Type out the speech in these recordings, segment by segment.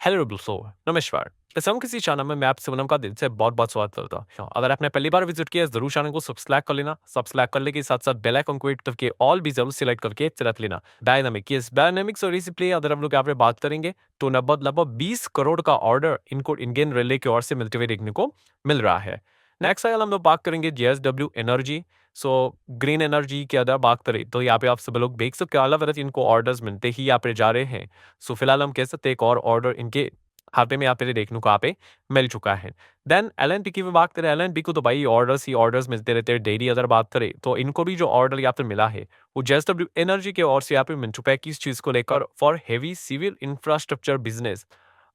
Hello दोस्तों, नमस्कार। किस्म किसी चैनल में मैं आप सनम का दिल से बहुत-बहुत स्वागत करता हूँ। अगर आपने पहली बार विज़िट किया है, ज़रूर चैनल को सब्सक्राइब कर लेना। सब्सक्राइब करने के साथ-साथ बेल आइकन को हिट करके ऑल भी ज़रूर सिलेक्ट करके रख लेना। डायनामिक यस, डायनामिक्स और रिप्ले अगर हम लोग यहाँ पे बात करेंगे, तो लगभग 20 करोड़ का ऑर्डर इनको इंडियन रेलवे की ओर से मिलते हुए देखने को मिल रहा है। नेक्स्ट अगर हम लोग बात करेंगे JSW energy, so green energy की अगर बात करें, तो यहाँ पे आप सब लोग देख सकते हो अलग-अलग इनको ऑर्डर्स मिलते ही यहाँ पे जा रहे हैं। सो फिलहाल हम कह सकते हैं एक और ऑर्डर इनके खाते में यहाँ पे देखने को यहाँ पे मिल चुका है। देन एल-एन-टी की भी बात करें, एल-एन-टी को तो भाई ऑर्डर्स ही ऑर्डर्स मिलते रहते हैं डेली। अगर बात करें तो इनको भी जो ऑर्डर यहाँ पे मिला है, वो जेएसडब्ल्यू एनर्जी की ओर से यहाँ पे मिल चुका है किस चीज़ को लेकर, for heavy civil infrastructure business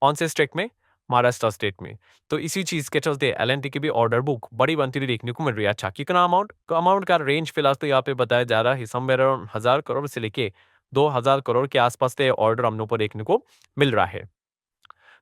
कौन से स्टेट में, महाराष्ट्र स्टेट में। तो इसी चीज़ के चलते एल-एन-टी की भी ऑर्डर बुक बड़ी बनती हुई देखने को मिल रही है। अच्छा, कितना अमाउंट का रेंज फिलहाल तो यहाँ पे बताया जा रहा है, समवेयर अराउंड 1000 करोड़ से लेके 2000 करोड़ के आसपास के ऑर्डर हम लोग को देखने को मिल रहा है।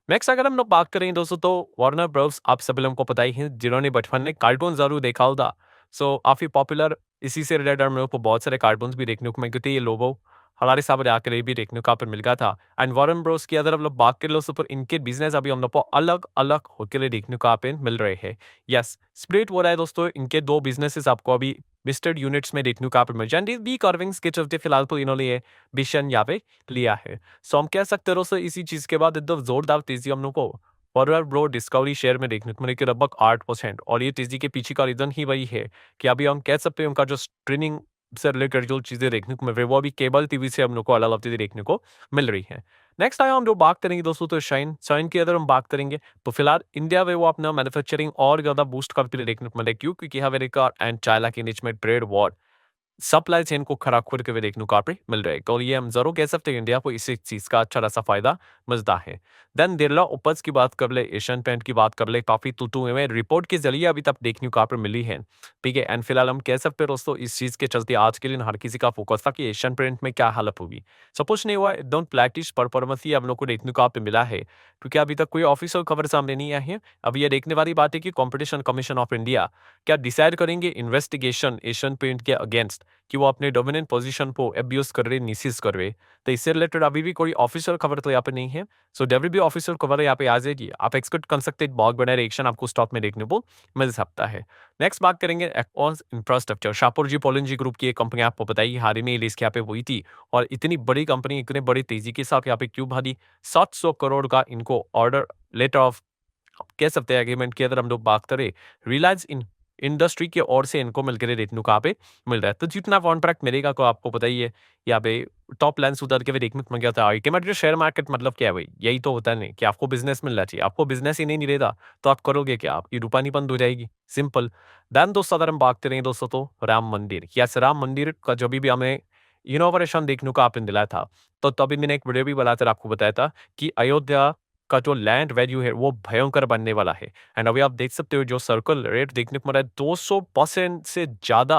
नेक्स्ट अगर हम लोग बात करें दोस्तों, तो वार्नर ब्रॉस आप सभी लोगों को पता ही है, जिन्होंने बचपन में कार्टून जरूर देखा होगा। सो काफी पॉपुलर इसी से रिलेटेड हम लोग को बहुत सारे कार्टून्स भी देखने को मिलते थे। ये लोगो हमारे सामने आकर ये भी देखने को यहाँ पर मिल गया था। एंड वार्नर ब्रोस की अगर हम लोग बात करें तो इनके बिजनेस अभी हम लोग को अलग अलग होकर देखने को यहाँ पे मिल रहे हैं। यस, स्प्लिट हो रहा है दोस्तों, इनके दो बिजनेसेस आपको अभी लिस्टेड यूनिट्स में देखने को यहाँ पे मिल जाएंगे। बी कार्विंग्स के चलते फिलहाल तो इन्होंने ये मिशन यहाँ पे लिया है। सो हम कह सकते हैं दोस्तों, इसी चीज के बाद एकदम जोरदार तेजी हम लोग को फॉरवर्ड ब्रो डिस्कवरी शेयर में देखने को मिलेगी लगभग 8%। और ये तेजी के पीछे का रीजन ही वही है कि अभी हम कह सकते हैं उनका जो स्ट्रीमिंग से रिलेटेड जो चीजें देखने को मिल रही है, वो अभी केबल टीवी से हम लोग को अलग अलग चीजें देखने को मिल रही है। नेक्स्ट आया हम जो बात करेंगे दोस्तों, तो शाइन की अगर हम बात करेंगे, तो फिलहाल इंडिया में वो अपना मैन्युफैक्चरिंग और ज्यादा बूस्ट करते हुए देखने को मिले। क्यों? क्योंकि अमेरिका एंड चाइना के बीच में ट्रेड वॉर सप्लाई चेन को खराब करके हुए देखने को काफी मिल रहा है। तो ये हम जरूर कह सकते हैं इंडिया को इसी चीज का अच्छा खासा फायदा मिलता है। देन बिरला उपज की बात कर ले, एशियन पेंट की बात कर ले, काफी तुतु में रिपोर्ट के जरिए अभी तक देखने को काफी मिली है। ठीक है, एंड फिलहाल हम कह सकते हैं दोस्तों, इस चीज के चलते आज के दिन हर किसी का फोकस था कि एशियन पेंट में क्या हालत होगी। सपोज नहीं हुआ, एकदम प्लेटिश परफॉर्मेंस ही हम लोग को देखने को आप मिला है, क्योंकि अभी तक कोई ऑफिशियल खबर सामने नहीं आई है। अब ये देखने वाली बात है कि कॉम्पिटिशन कमीशन ऑफ इंडिया क्या डिसाइड करेंगे इन्वेस्टिगेशन एशियन पेंट के अगेंस्ट, कि वो अपने डोमिनेंट पोजीशन को अब्यूज कर रहे, मिसयूज कर रहे। तो इससे रिलेटेड अभी भी कोई ऑफिशियल खबर तो यहाँ पे नहीं है। सो जब भी ऑफिशियल खबर यहाँ पे आ जाएगी, आप एक्सपेक्ट कर सकते हैं बहुत बड़ा रिएक्शन आपको स्टॉक में देखने को मिल सकता है। नेक्स्ट बात करेंगे एक्वांस इंफ्रास्ट्रक्चर, शाहपुर जी पोलन जी ग्रुप की एक कंपनी आपको बताइए, हाल ही में लिस्ट यहाँ पे हुई थी। और इतनी बड़ी कंपनी इतने बड़ी तेजी के साथ यहाँ पे क्यों भागी? 700 करोड़ का इनको ऑर्डर लेटर ऑफ कह सकते हैं एग्रीमेंट की अगर हम लोग बात करें, रिलायंस इंडस्ट्री की ओर से इनको मिलकर देखने को यहाँ पे मिल रहा है। तो जितना कॉन्ट्रैक्ट मिलेगा तो आपको पता ही है, यहाँ पे टॉप लाइन सुधर के भी देखने को मिल गया था। अल्टीमेटली शेयर मार्केट मतलब क्या है भाई? यही तो होता है नहीं कि आपको बिजनेस मिलना चाहिए। आपको बिजनेस ही नहीं मिलेगा तो आप करोगे क्या? आपकी रूपानी बंद हो जाएगी, सिंपल। देन दोस्तों अगर हम बात करें दोस्तों, तो राम मंदिर, यस, राम मंदिर का जब भी हमें इनोवेशन देखने को आपने दिलाया था, तो तभी मैंने एक वीडियो भी बनाकर आपको बताया था कि अयोध्या का जो लैंड वैल्यू है वो भयंकर बनने वाला है। एंड अभी आप देख सकते हो जो सर्कल रेट देखने को मिल रहा है, 200% से ज्यादा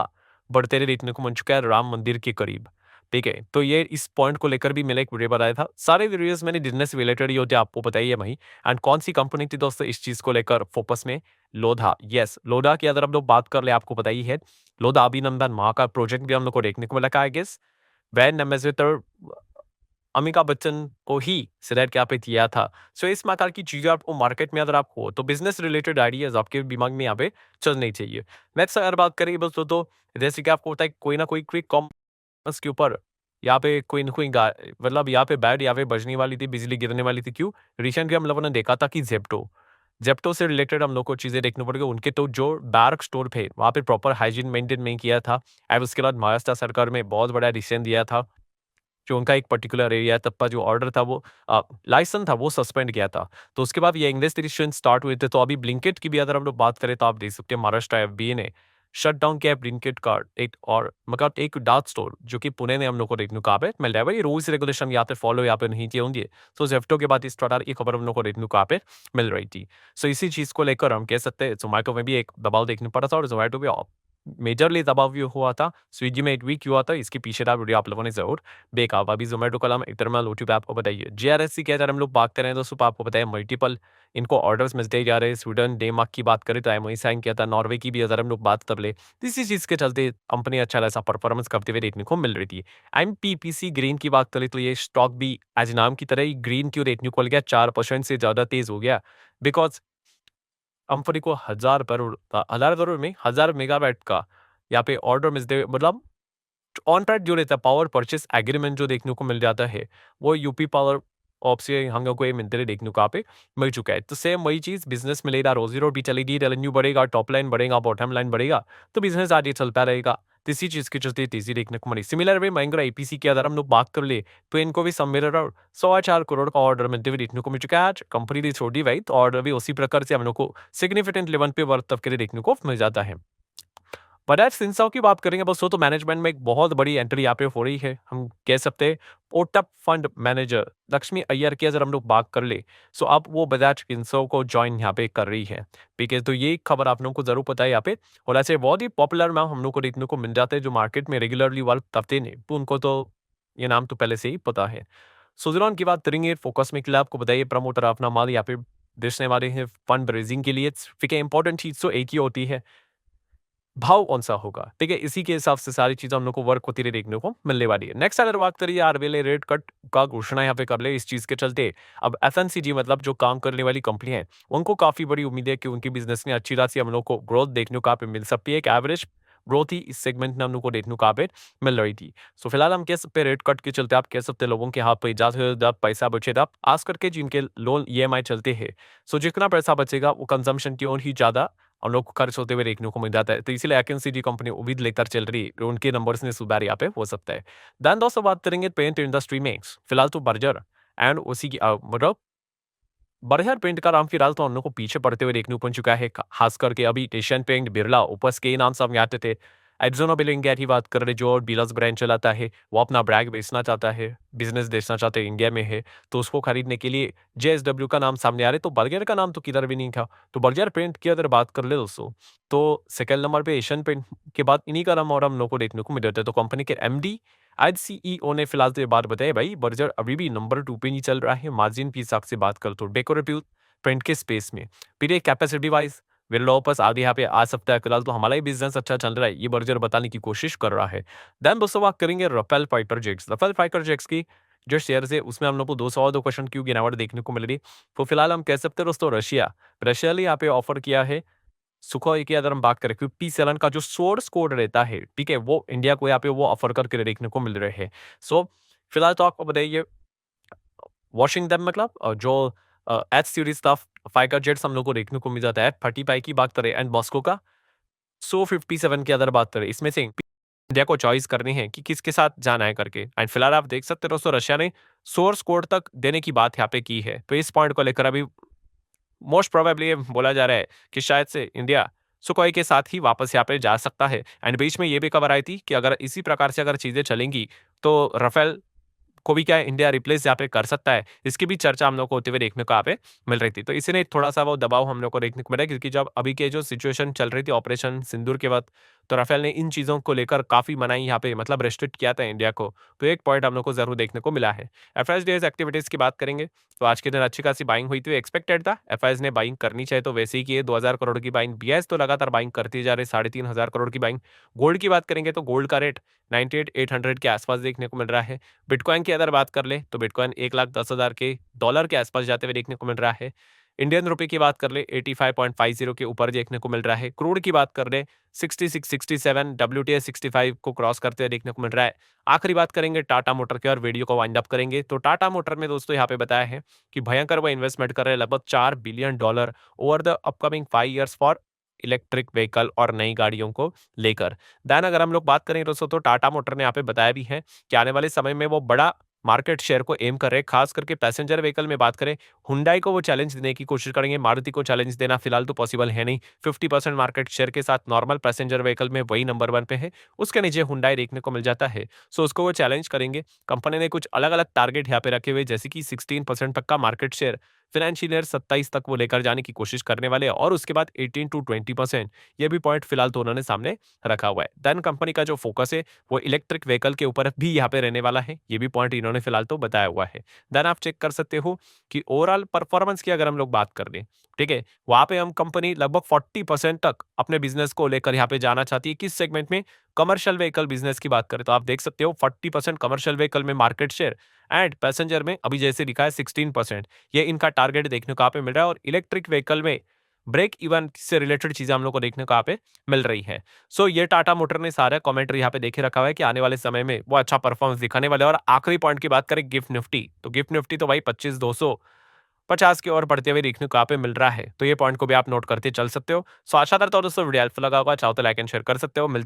बढ़ते हुए देखने को मिल चुका है राम मंदिर के करीब। ठीक है, तो ये इस पॉइंट को लेकर भी मैंने एक वीडियो बनाया था। सारे वीडियोस मैंने बिजनेस से रिलेटेड ही होते हैं, आपको बताइए भाई। एंड कौन सी कंपनी थी दोस्तों इस चीज को लेकर फोकस में? लोधा, यस, लोधा की अगर हम लोग बात कर ले, आपको पता ही है, लोधा अभिनंदन माँ का प्रोजेक्ट भी हम लोग को देखने को मिला। I guess brand ambassador Amitabh Bachchan को ही सिलेक्ट यहाँ पे किया था। सो इस प्रकार की चीजें आपको मार्केट में अगर आप हो, तो बिजनेस रिलेटेड आइडियाज आपके दिमाग में यहाँ पे चलने चाहिए। नेक्स्ट अगर बात करें बस, तो जैसे कि आपको होता है कोई ना कोई क्विक कॉमर्स के ऊपर यहाँ पे कोई ना कोई मतलब यहाँ पे बैड यहाँ पे बजने वाली थी, बिजली गिरने वाली थी। क्यों? रिसेंटली हम लोगों ने देखा था कि जेप्टो जेप्टो से रिलेटेड हम लोग को चीजें देखनी पड़ेगी। उनके तो जो डार्क स्टोर थे वहाँ पे प्रॉपर हाइजीन मेंटेन नहीं किया था। एंड उसके बाद महाराष्ट्र सरकार में बहुत बड़ा डिसीजन दिया था, जो उनका एक पर्टिकुलर एरिया तब का जो ऑर्डर था वो लाइसेंस था वो सस्पेंड किया था। तो उसके बाद ये इन्वेस्टिगेशन स्टार्ट हुए थे। तो अभी ब्लिंकिट की भी अगर हम लोग बात करें, तो आप देख सकते हैं महाराष्ट्र एफबीए ने शट डाउन किया ब्लिंकिट का एक और मतलब एक डार्क स्टोर जो कि पुणे ने हम लोग को देखने को कहा पे मिल रहा है। भाई रूल्स रेगुलेशन यहाँ पे फॉलो यहाँ पे नहीं किए होंगे। तो जेफ्टो के बाद इस प्रकार की खबर हम लोग को देखने को कहा पे मिल रही थी। सो इसी चीज को लेकर हम कह सकते हैं जोमेटो में भी एक दबाव देखने पड़ा था, और जोमेटो भी मेजरली दबाव ये हुआ था, स्विगी में एक वीक हुआ था, इसके पीछे का वीडियो आप लोगों ने ज़रूर देखा होगा। अभी ज़ोमैटो का नाम इतना यूट्यूब पे आपको बताइए। जीआरएससी की अगर हम लोग बात करें तो सुबह आपको पता है मल्टीपल इनको ऑर्डर्स मिलते जा रहे हैं। स्वीडन, डेनमार्क की बात करें तो एमआई साइन किया था, नॉर्वे की भी अगर हम लोग बात कर ले, तो इसी चीज़ के चलते कंपनी अच्छा खासा परफॉर्मेंस करते हुए देखने को मिल रही थी। एमपीपीसी ग्रीन की बात करें तो ये स्टॉक भी एज नाम की तरह ही ग्रीन क्यों देखने को मिल गया, 4% से ज़्यादा तेज़ हो गया। बिकॉज़ कंपनी को 1000 करोड़ में 1000 मेगावाट का यहाँ पे ऑर्डर मिलते हुए, मतलब ऑन ट्रैक जो रहता है पावर परचेस एग्रीमेंट जो देखने को मिल जाता है, वो यूपी पावर ऑप से हम लोग को ये मिलते देखने को यहाँ पे मिल चुका है। तो सेम वही चीज़ बिजनेस मिलेगा, रोजी रोटी चलेगी, रेवेन्यू बढ़ेगा, टॉप लाइन बढ़ेगा, बॉटम लाइन बढ़ेगा, तो बिजनेस आगे चलता रहेगा। तो इसी चीज़ की चलते तेजी देखने को मिली। सिमिलर वे महिंद्रा एपीसी की अगर हम लोग बात कर ले, तो इनको भी समवेयर अराउंड 4.25 करोड़ का ऑर्डर मिलते हुए देखने को मिल चुका है। आज कंपनी भी छोटी भाई, तो ऑर्डर भी उसी प्रकार से हम लोग को सिग्निफिकेंट लेवल पे वर्थ तब के लिए देखने को मिल जाता है। बजाज फिनसर्व की बात करेंगे बस, वो तो मैनेजमेंट में एक बहुत बड़ी एंट्री यहाँ पे हो रही है। हम कह सकते हैं ओटप फंड मैनेजर लक्ष्मी अय्यर की अगर हम लोग बात कर ले, सो अब वो बजाज फिनसर्व को ज्वाइन यहाँ पे कर रही है। ठीक है, तो ये खबर आप लोगों को जरूर पता है यहाँ पे। और ऐसे बहुत ही पॉपुलर नाम हम लोग को देखने को मिल जाते हैं जो मार्केट में रेगुलरली वर्क करते हैं, तो उनको तो ये नाम तो पहले से ही पता है। सुजलॉन की बात करेंगे, फोकस में के आपको बताइए प्रमोटर अपना माल यहाँ पे बेचने वाले हैं फंड रेजिंग के लिए। ठीक है, इंपॉर्टेंट चीज तो एक ही होती है, भाव कौन-सा होगा, ठीक है? इसी के हिसाब से सारी चीज़ें हम लोग को वर्क होती हुई देखने को मिलने वाली है। नेक्स्ट अगर बात करिए आरबीएल रेट कट का घोषणा यहाँ पे कर ले इस चीज़ के चलते, अब एफएमसीजी मतलब जो काम करने वाली कंपनी है, उनको काफ़ी बड़ी उम्मीद है कि उनकी बिज़नेस में अच्छी खासी हम लोग को ग्रोथ देखने को यहाँ पे मिल सकती है। एक एवरेज ग्रोथ ही इस सेगमेंट में हम लोग को देखने को यहाँ पे मिल रही थी। सो फिलहाल हम कह सकते हैं रेट कट के चलते आप कह सकते हैं लोगों के हाथ पे ज़्यादा से ज़्यादा पैसा बचेगा। खास करके जिनके लोन ईएमआई चलते हैं, सो जितना पैसा बचेगा वो कंजम्पशन की ओर ही ज़्यादा हम लोग को खर्च होते हुए देखने को मिल जाता है। तो इसीलिए एफएमसीजी कंपनी उम्मीद लेकर चल रही है, उनके नंबर्स में सुधार यहाँ पे हो सकता है। देन दोस्तों बात करेंगे पेंट इंडस्ट्री में, फिलहाल तो बर्जर एंड उसी की मतलब बर्जर पेंट का नाम फिलहाल तो हम लोग को पीछे पड़ते हुए देखने को मिल चुका है। खास करके अभी एशियन पेंट, बिरला, ओपस के नाम सामने आते थे। एक्जोनो बिल इंडिया की बात कर रहे जो डीलर्स ब्रांड चलाता है, वो अपना ब्रांड बेचना चाहता है, बिजनेस बेचना चाहते हैं इंडिया में है, तो उसको खरीदने के लिए जेएसडब्ल्यू का नाम सामने आ रहे, तो बर्गर का नाम तो किधर भी नहीं था। तो बर्जर पेंट की अगर बात कर ले दोस्तों, तो सेकंड नंबर पे एशियन पेंट के बाद इन्हीं का नाम और हम लोग को देखने को मिल जाता है। तो कंपनी के एमडी आज सीईओ ने फिलहाल तो ये बात बताई, भाई बर्जर अभी भी नंबर 2 पे नहीं चल रहा है। मार्जिन के हिसाब से बात कर तो डेकोरेटिव प्रिंट के स्पेस में, फिर ये कैपेसिटी वाइज विलोपस आगे यहाँ पे आ सकता है। फिलहाल तो हमारा ही बिजनेस अच्छा चल रहा है, ये बर्जर बताने की कोशिश कर रहा है। देन दोस्तों बात करेंगे Rafale fighter jets. Rafale fighter jets की जो शेयर है उसमें हम लोग को 202 क्यों गिरावट देखने को मिल रही। तो फिलहाल हम कह सकते हैं दोस्तों रशिया ने यहाँ पे ऑफर किया है सुखोई की अगर हम बात करें, क्योंकि P7 का जो सोर्स कोड रहता है, ठीक है, वो इंडिया को यहाँ पे वो ऑफर करके देखने को मिल रहे हैं। सो फिलहाल तो आपको बताइए वॉशिंगटन मतलब जो एच सीरीज का फाइटर जेट्स हम लोग को देखने को मिल जाता है। 35 की बात करें एंड मॉस्को का 157 की अगर बात करें, इसमें से इंडिया को चॉइस करनी है कि किसके साथ जाना है करके। एंड फिलहाल आप देख सकते हो दोस्तों रशिया ने सोर्स कोड तक देने की बात यहाँ पे की है, तो इस पॉइंट को लेकर अभी मोस्ट प्रोबेबली ये बोला जा रहा है कि शायद से इंडिया सुखोई के साथ ही वापस यहाँ पे जा सकता है। एंड बीच में ये भी खबर आई थी कि अगर इसी प्रकार से अगर चीजें चलेंगी तो राफेल को भी क्या है इंडिया रिप्लेस यहाँ पे कर सकता है, इसकी भी चर्चा हम लोग को होते हुए देखने को यहाँ पे मिल रही थी। तो इसीलिए थोड़ा सा वो दबाव हम लोग को देखने को मिला, क्योंकि जब अभी के जो सिचुएशन चल रही थी ऑपरेशन सिंदूर के वक्त, तो राफेल ने इन चीज़ों को लेकर काफ़ी मनाही यहाँ पे मतलब रेस्ट्रिक्ट किया था इंडिया को। तो एक पॉइंट हम लोग को जरूर देखने को मिला है। एफआईएस डेज एक्टिविटीज़ की बात करेंगे तो आज के दिन अच्छी खासी बाइंग हुई थी, एक्सपेक्टेड था एफआईएस ने बाइंग करनी चाहिए तो वैसे ही की 2000 करोड़ की बाइंग। बीआईएस तो लगातार बाइंग करती जा रही, 3500 करोड़ की बाइंग। गोल्ड की बात करेंगे तो गोल्ड का रेट 98,800 के आसपास देखने को मिल रहा है। बिटकॉइन की अगर बात कर ले तो बिटकॉइन 1,10,000 के डॉलर के आसपास जाते हुए देखने को मिल रहा है। इंडियन रुपए की बात कर ले 85.50 के ऊपर देखने को मिल रहा है। क्रूड की बात कर ले 66, 67, WTI 65 को क्रॉस करते हुए देखने को मिल रहा है। आखिरी बात करेंगे टाटा मोटर के और वीडियो को वाइंड अप करेंगे। तो टाटा मोटर में दोस्तों यहाँ पे बताया है कि भयंकर वो इन्वेस्टमेंट कर रहे हैं लगभग $4 billion over the upcoming 5 years for electric vehicle और नई गाड़ियों को लेकर। देन अगर हम लोग बात करें दोस्तों तो टाटा मोटर ने यहाँ पे बताया भी है कि आने वाले समय में वो बड़ा मार्केट शेयर को एम कर रहे हैं। खास करके पैसेंजर व्हीकल में बात करें, हुंडई को वो चैलेंज देने की कोशिश करेंगे, मारुति को चैलेंज देना फिलहाल तो पॉसिबल है नहीं। 50% मार्केट शेयर के साथ नॉर्मल पैसेंजर व्हीकल में वही नंबर 1 पे है, उसके नीचे हुंडई देखने को मिल जाता है। सो उसको वो चैलेंज करेंगे। कंपनी ने कुछ अलग अलग टारगेट यहाँ पे रखे हुए, जैसे कि 16% तक का मार्केट शेयर फाइनेंशियल ईयर 27 तक वो लेकर जाने की कोशिश करने वाले हैं और उसके बाद 18 टू 20% ये भी पॉइंट फिलहाल तो उन्होंने सामने रखा हुआ है। देन कंपनी का जो फोकस है वो इलेक्ट्रिक व्हीकल के ऊपर भी यहाँ पे रहने वाला है, ये भी पॉइंट इन्होंने फिलहाल तो बताया हुआ है। देन आप चेक कर सकते हो कि ओवरऑल परफॉर्मेंस की अगर हम लोग बात कर लें, ठीक है, वहां पे हम कंपनी लगभग 40% तक अपने बिजनेस को लेकर यहाँ पे जाना चाहती है। किस सेगमेंट में? कमर्शियल व्हीकल बिजनेस की बात करें तो आप देख सकते हो 40% कमर्शियल व्हीकल में मार्केट शेयर एंड पैसेंजर में अभी जैसे लिखा है 16%। ये इनका टारगेट देखने को यहाँ पे मिल रहा है और इलेक्ट्रिक व्हीकल में ब्रेक इवन से रिलेटेड चीजें हम लोग को देखने को यहाँ पे मिल रही है। सो ये टाटा मोटर ने सारा कमेंट्री यहाँ पे देखे रखा हुआ है कि आने वाले समय में वो अच्छा परफॉर्मेंस दिखाने वाले हैं। और आखिरी पॉइंट की बात करें गिफ्ट निफ्टी, तो गिफ्ट निफ्टी तो भाई 25,250 की ओर बढ़ते हुए देखने को यहाँ पे मिल रहा है, तो ये पॉइंट को भी आप नोट करते चल सकते हो। सो आशा करता हूँ दोस्तों वीडियो हेल्पफुल लगा होगा, चाहो तो लाइक एंड शेयर कर सकते हो। मिलते हैं